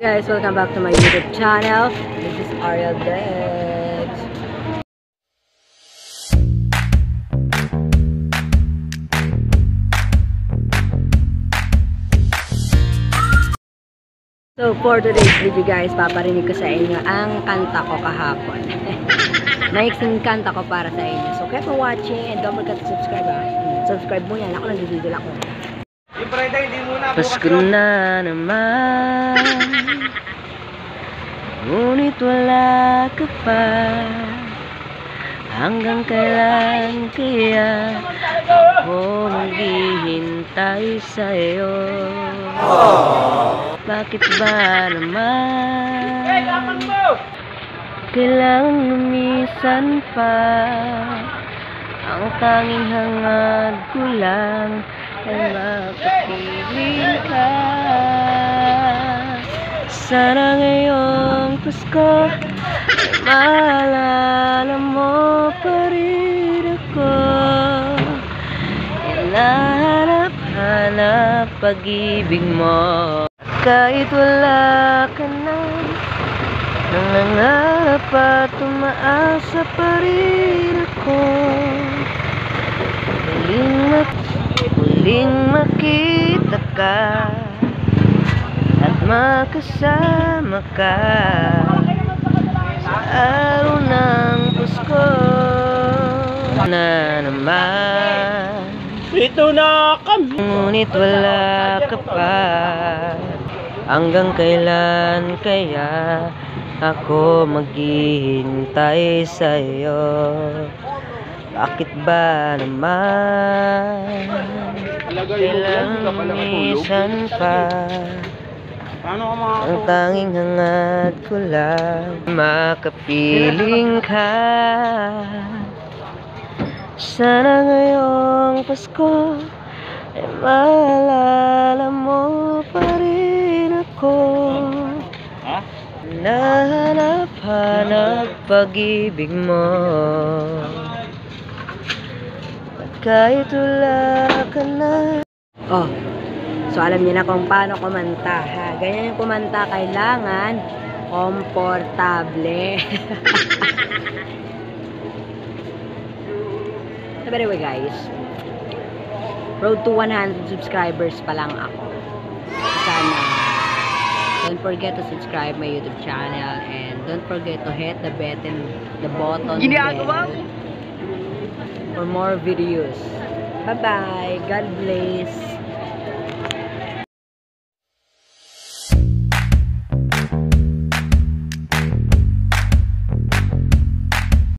Guys, welcome back to my YouTube channel. This is Ariel Dex. So for today's video guys, paparinig ko sa inyo ang kanta ko kahapon. Naiksing kanta ko para sa inyo. So keep on watching and don't forget to subscribe. Subscribe mo yan. Ako nagdididil ako. Pasko na naman, ngunit wala ka pa. Hanggang kailan kaya ako maghihintay sa'yo? Bakit ba naman kailangan lumisan pa? Ang tanging hangad ko lang ay makapiling ka. Sana ngayong Pasko ay maalala mo pa rin ako. Hinahanap-hanap pag-ibig mo. Kahit wala ka na, nangangarap at umaasa pa rin ako. Muling makita ka at makasama ka sa araw ng Pasko na naman. Ito na kami. Ngunit wala ka pa. Hanggang kailan kaya ako maghihintay sa'yo? Bakit ba naman kailangan lumisan pa? Ang tanging hangad ko lang makapiling ka. Sana ngayong Pasko ay maalala mo pa rin ako. Nahanap-hanap pag-ibig mo. At kahit wala ka na. Oh, so alam niyo na kung paano kumanta ha. Ganyan yung kumanta, kailangan komportable. So by the way guys, road to 100 subscribers pa lang ako. Sana don't forget to subscribe my YouTube channel and don't forget to hit the button bell for more videos. Bye bye. God bless.